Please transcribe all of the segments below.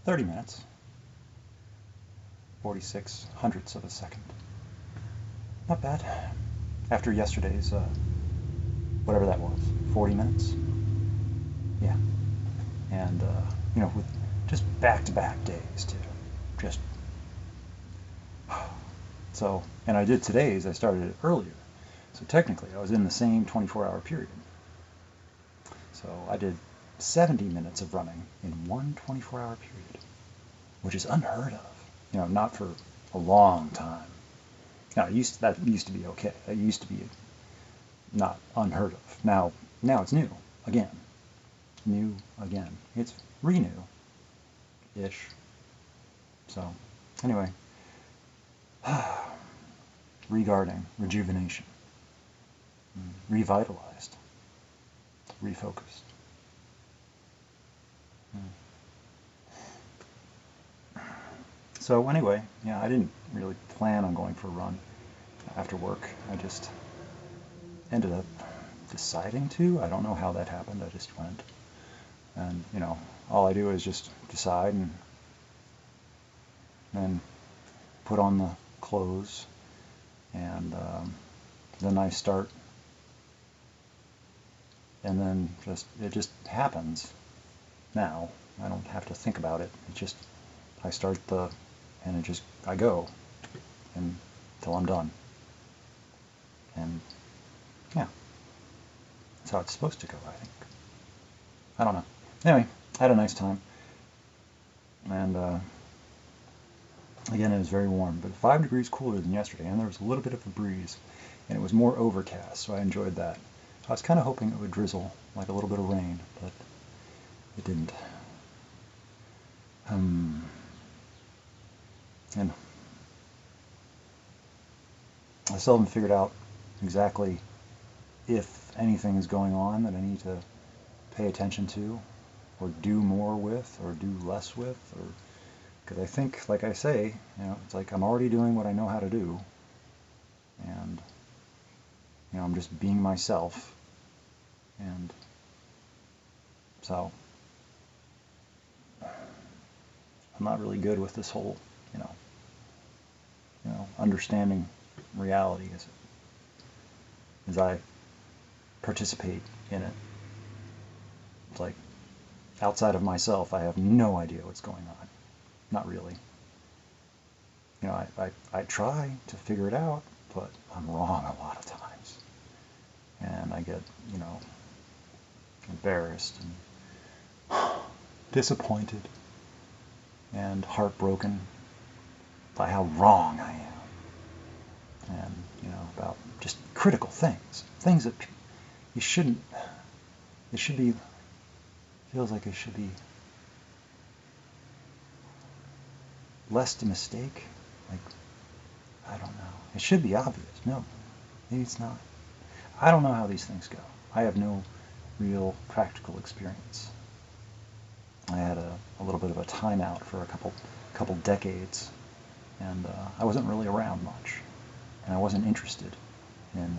30 minutes, 46 hundredths of a second. Not bad. After yesterday's, whatever that was, 40 minutes? Yeah. And, with just back-to-back days, too. Just, so, and I did today's, I started it earlier. So technically, I was in the same 24-hour period. So I did 70 minutes of running in one 24-hour period, which is unheard of. Not for a long time. Now, that used to be okay. That used to be not unheard of. Now it's new again. New again. It's renew-ish. So, anyway, regarding rejuvenation, revitalized, refocused. So anyway, yeah, I didn't really plan on going for a run after work. I just ended up deciding to. I don't know how that happened. I just went. And, all I do is just decide and then put on the clothes, and then I start, and then it just happens now. I don't have to think about it. I start and I go until I'm done. And yeah, that's how it's supposed to go, I think. I don't know. Anyway, I had a nice time. And again, it was very warm, but 5 degrees cooler than yesterday, and there was a little bit of a breeze, and it was more overcast, so I enjoyed that. I was kind of hoping it would drizzle, like a little bit of rain, but it didn't. And I still haven't figured out exactly if anything is going on that I need to pay attention to, or do more with, or do less with, or because I think, like I say, it's like I'm already doing what I know how to do, and I'm just being myself, and so I'm not really good with this whole, understanding reality as I participate in it. It's like outside of myself, I have no idea what's going on. Not really. I try to figure it out, but I'm wrong a lot of times. And I get, embarrassed and disappointed and heartbroken by how wrong I am. And, about just critical things that you shouldn't, feels like it should be less a mistake. Like, I don't know. It should be obvious. No, maybe it's not. I don't know how these things go. I have no real practical experience. I had a little bit of a timeout for a couple decades, and I wasn't really around much, and I wasn't interested in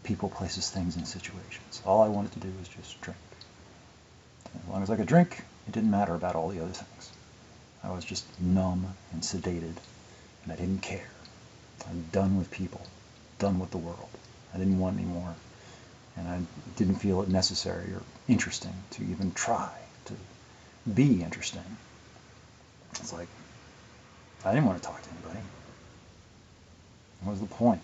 people, places, things, and situations. All I wanted to do was just drink. And as long as I could drink, it didn't matter about all the other things. I was just numb and sedated, and I didn't care. I'm done with people, done with the world. I didn't want any more, and I didn't feel it necessary or interesting to even try to be interesting. It's like, I didn't want to talk to anybody. What was the point?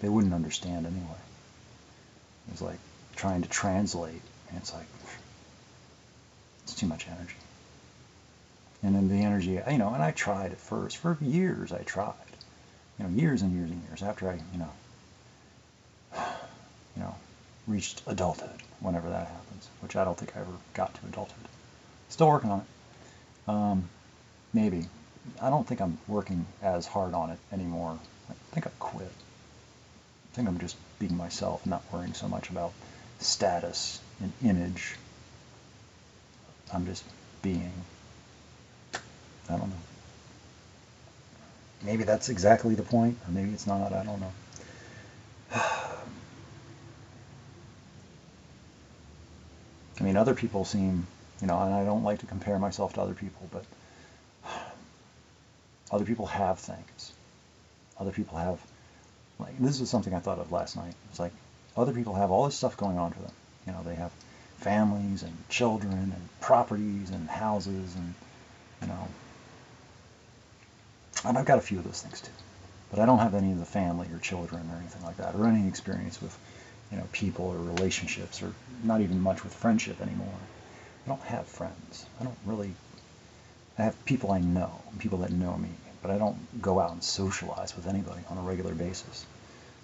They wouldn't understand anyway. It was like trying to translate, and it's like, it's too much energy. And then the energy, and I tried at first. For years I tried. Years and years and years after I, reached adulthood, whenever that happens, which I don't think I ever got to adulthood. Still working on it. Maybe. I don't think I'm working as hard on it anymore. I think I quit. I think I'm just being myself, not worrying so much about status and image. I'm just being. I don't know. Maybe that's exactly the point, or maybe it's not. I don't know. I mean, other people seem, and I don't like to compare myself to other people, but other people have things. Other people have, like, this is something I thought of last night. It's like, other people have all this stuff going on for them. They have families and children and properties and houses and, and I've got a few of those things too. But I don't have any of the family or children or anything like that, or any experience with, people or relationships, or not even much with friendship anymore. I don't have friends. I have people I know, people that know me, but I don't go out and socialize with anybody on a regular basis.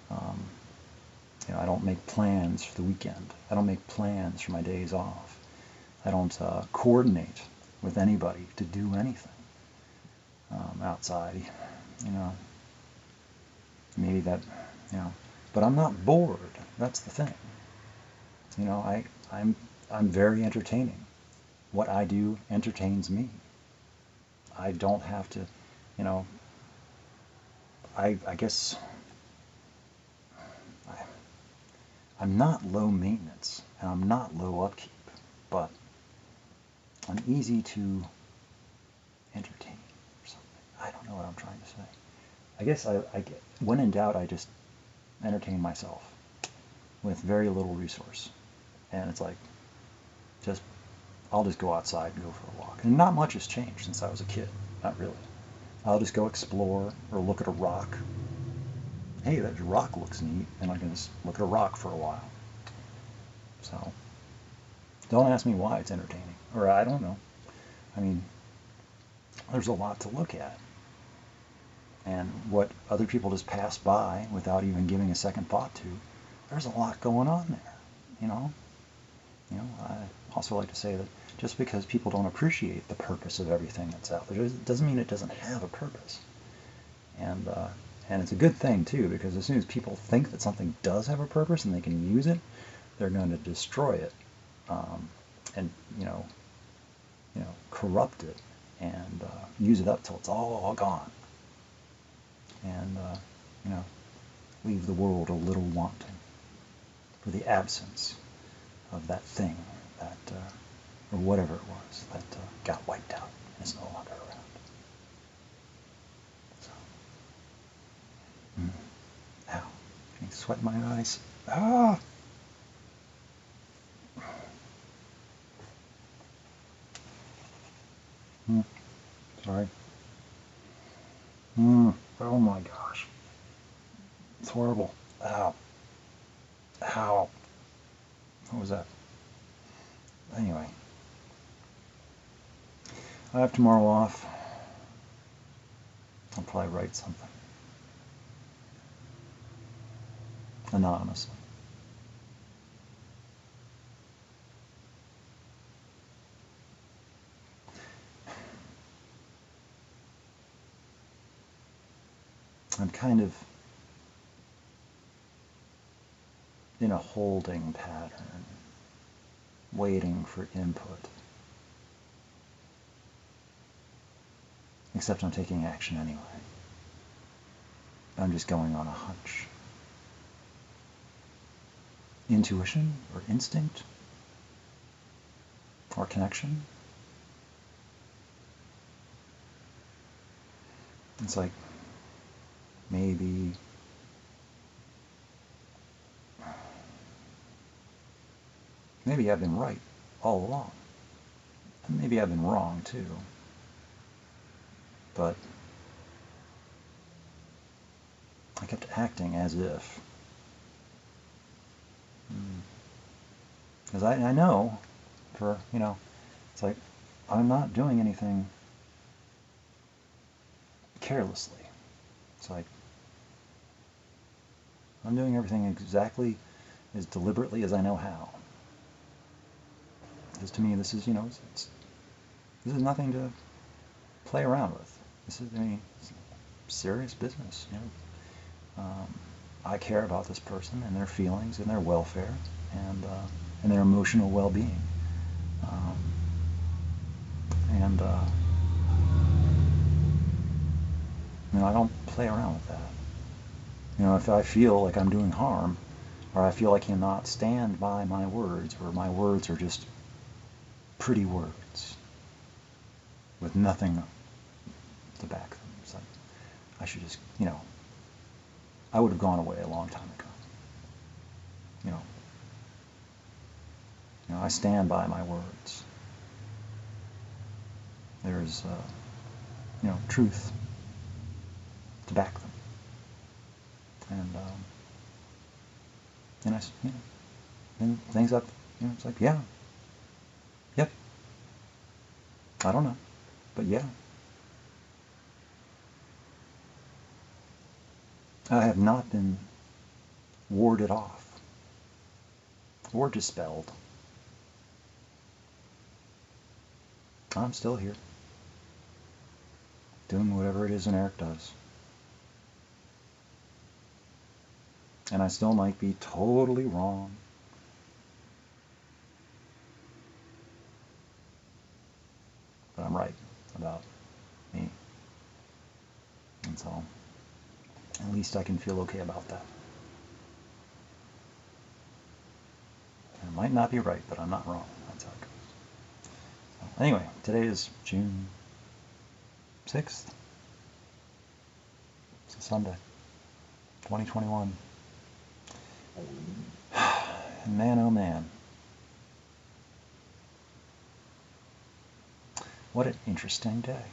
I don't make plans for the weekend. I don't make plans for my days off. I don't coordinate with anybody to do anything outside. Maybe that, but I'm not bored. That's the thing. I'm very entertaining. What I do entertains me. I don't have to, I guess I'm not low maintenance and I'm not low upkeep, but I'm easy to entertain or something. I don't know what I'm trying to say. I guess when in doubt, I just entertain myself with very little resource. And it's like, I'll just go outside and go for a walk. And not much has changed since I was a kid. Not really. I'll just go explore or look at a rock. Hey, that rock looks neat. And I can just look at a rock for a while. So, don't ask me why it's entertaining. Or I don't know. I mean, there's a lot to look at. And what other people just pass by without even giving a second thought to, there's a lot going on there, I also like to say that just because people don't appreciate the purpose of everything that's out there, doesn't mean it doesn't have a purpose. And it's a good thing too, because as soon as people think that something does have a purpose and they can use it, they're going to destroy it, and corrupt it and use it up till it's all gone, and leave the world a little wanting for the absence of that thing that, or whatever it was, that got wiped out and is no longer around. So, ow, getting sweat in my eyes. Ah! Sorry. Oh my gosh. It's horrible. Ow. Ow. What was that? Anyway. I have tomorrow off. I'll probably write something. Anonymously. I'm kind of in a holding pattern, waiting for input. Except I'm taking action anyway. I'm just going on a hunch. Intuition or instinct or connection. It's like maybe I've been right all along. And maybe I've been wrong too. But I kept acting as if. Because I know for, it's like I'm not doing anything carelessly. It's like I'm doing everything exactly as deliberately as I know how. Because to me, this is, this is nothing to play around with. This is, it's serious business. I care about this person and their feelings and their welfare and their emotional well-being. I don't play around with that. If I feel like I'm doing harm, or I feel I cannot stand by my words, or my words are just pretty words with nothing to back them. It's like, I should just, I would have gone away a long time ago. You know, I stand by my words. There's, truth to back them. And and things up, it's like, yeah, yep, I don't know, but yeah. I have not been warded off or dispelled. I'm still here, doing whatever it is an Eric does. And I still might be totally wrong. But I'm right about me. And so, at least I can feel okay about that. I might not be right, but I'm not wrong. That's how it goes. So, anyway, today is June 6th. It's a Sunday, 2021. Man, oh man. What an interesting day.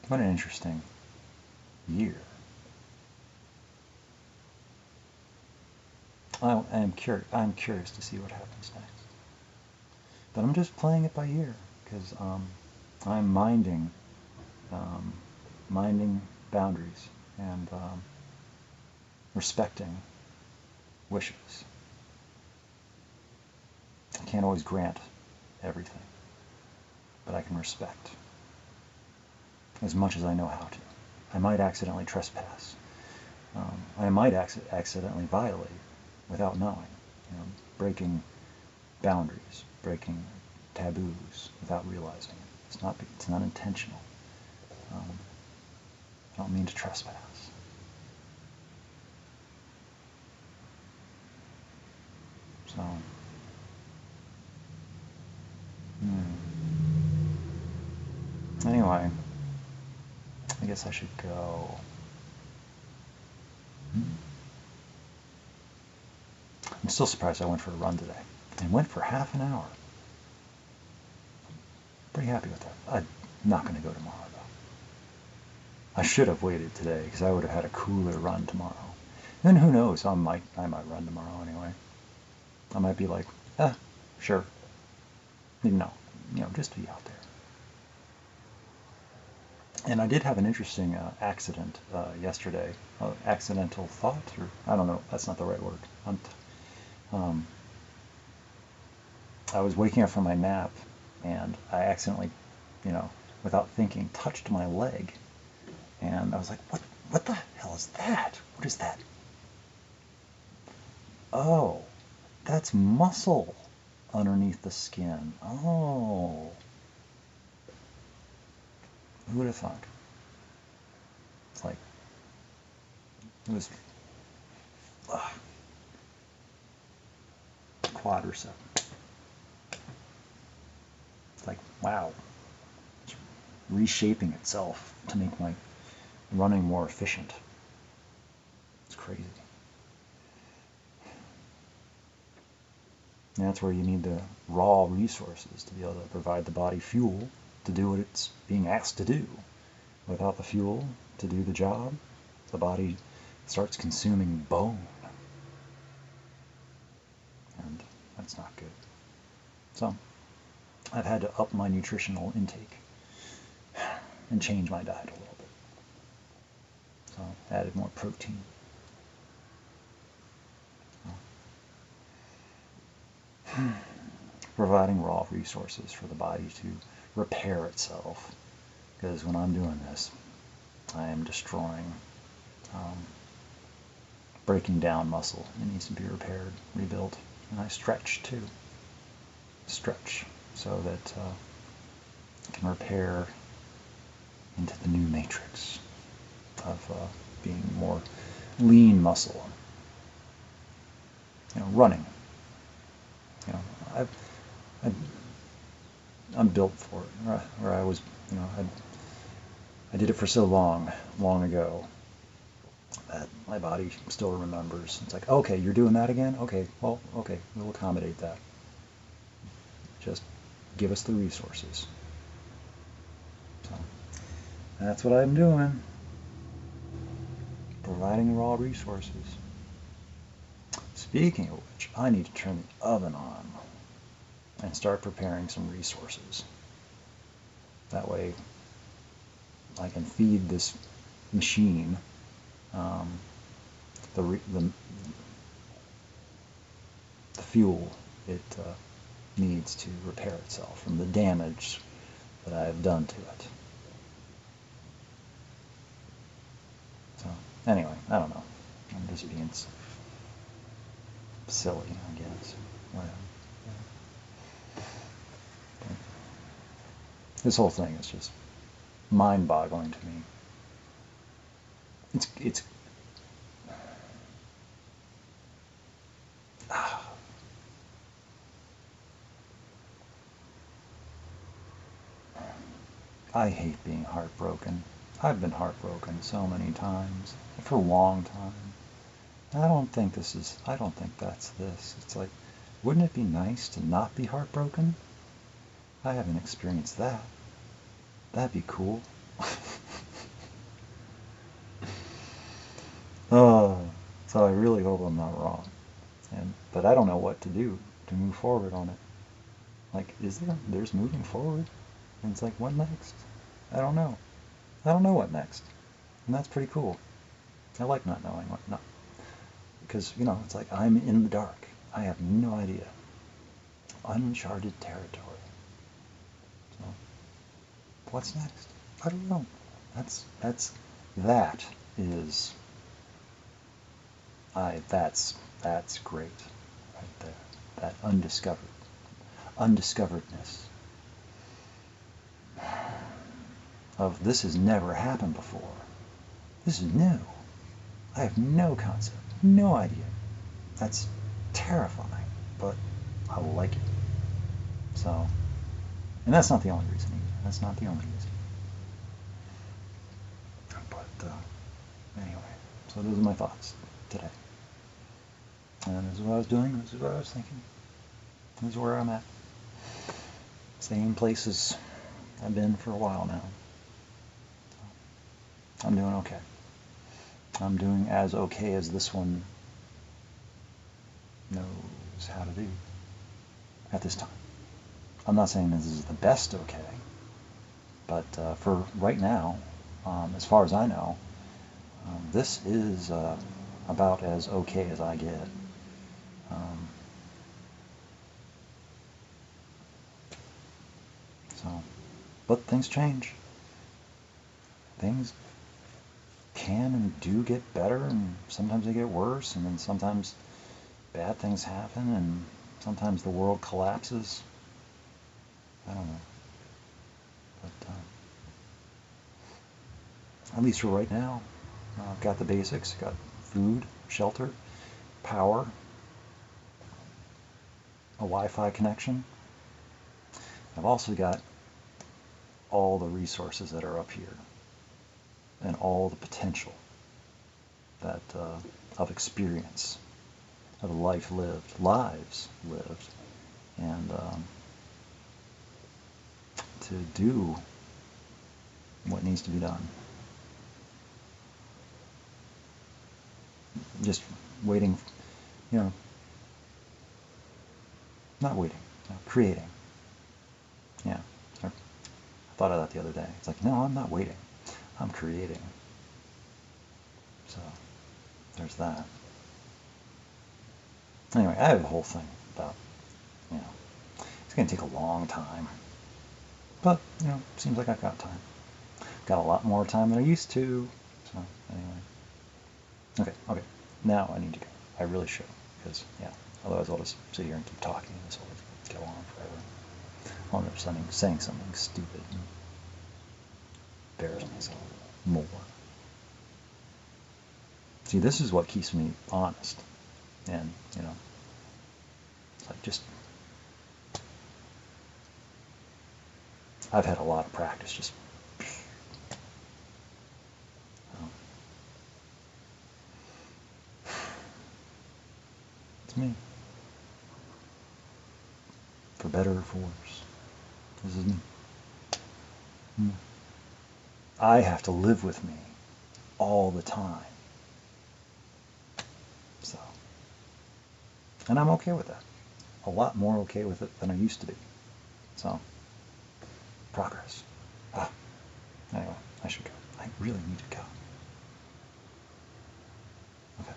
What an interesting year. I'm curious to see what happens next. But I'm just playing it by ear because I'm minding boundaries and respecting wishes. I can't always grant everything, but I can respect as much as I know how to. I might accidentally trespass. I might accidentally violate without knowing. Breaking boundaries, breaking taboos without realizing it. It's not intentional. I don't mean to trespass. So, anyway, I guess I should go. I'm still surprised I went for a run today. I went for half an hour. Pretty happy with that. I'm not going to go tomorrow, though. I should have waited today because I would have had a cooler run tomorrow. And who knows? I might run tomorrow anyway. I might be like, sure. No, just to be out there. And I did have an interesting accident yesterday. Accidental thought, or I don't know. That's not the right word. I was waking up from my nap, and I accidentally, without thinking, touched my leg, and I was like, "What the hell is that? What is that?" Oh, that's muscle underneath the skin. Oh. Who would have thought? It's like, it was quadricep. It's like, wow. It's reshaping itself to make my running more efficient. It's crazy. And that's where you need the raw resources to be able to provide the body fuel to do what it's being asked to do. Without the fuel to do the job, the body starts consuming bone. And that's not good. So I've had to up my nutritional intake and change my diet a little bit. So added more protein. Providing raw resources for the body to repair itself. Because when I'm doing this, I am destroying, breaking down muscle. It needs to be repaired, rebuilt. And I stretch too. Stretch so that it can repair into the new matrix of being more lean muscle. Running. I'm built for it. Or I was, you know, I did it for so long ago, that my body still remembers. It's like, okay, you're doing that again? Okay, well, okay, we'll accommodate that. Just give us the resources. So that's what I'm doing. Providing raw resources. Speaking of which, I need to turn the oven on and start preparing some resources. That way I can feed this machine the fuel it needs to repair itself from the damage that I have done to it. So anyway, I don't know. I'm just being silly, I guess. Whatever. This whole thing is just mind-boggling to me. It's I hate being heartbroken. I've been heartbroken so many times for a long time. I don't think that's this. It's like, wouldn't it be nice to not be heartbroken? I haven't experienced that. That'd be cool. Oh, so I really hope I'm not wrong. But I don't know what to do to move forward on it. Like, there's moving forward? And it's like, what next? I don't know. I don't know what next. And that's pretty cool. I like not knowing what not. Because, you know, it's like I'm in the dark. I have no idea. Uncharted territory. So, what's next? I don't know. That is, that's great right there. That undiscoveredness of this has never happened before. This is new. I have no concept, no idea. That's terrifying, but I like it. So, and that's not the only reason either. That's not the only reason. But anyway, so those are my thoughts today. And this is what I was doing. This is what I was thinking. This is where I'm at. Same places I've been for a while now. I'm doing okay. I'm doing as okay as this one knows how to do at this time. I'm not saying this is the best okay, but for right now, as far as I know, this is about as okay as I get. But things change. Things can and do get better, and sometimes they get worse, and then sometimes bad things happen, and sometimes the world collapses. I don't know. But at least for right now, I've got the basics. Got food, shelter, power, a Wi-Fi connection. I've also got all the resources that are up here, and all the potential that of experience, of lives lived, and to do what needs to be done. Just waiting, you know, not waiting, no, creating. Yeah, I thought of that the other day. It's like, no, I'm not waiting, I'm creating. So there's that. Anyway, I have a whole thing about, you know, it's going to take a long time. But, you know, seems like I've got time. Got a lot more time than I used to. So, anyway. Okay. Now I need to go. I really should. Because, yeah, otherwise I'll just sit here and keep talking. This will go on forever. I'll end up saying something stupid and embarrass myself more. See, this is what keeps me honest. And, you know, it's like just I've had a lot of practice just. It's me. For better or for worse. This is me. I have to live with me all the time. So, and I'm okay with that. A lot more okay with it than I used to be. So, progress. Anyway, I should go. I really need to go. Okay.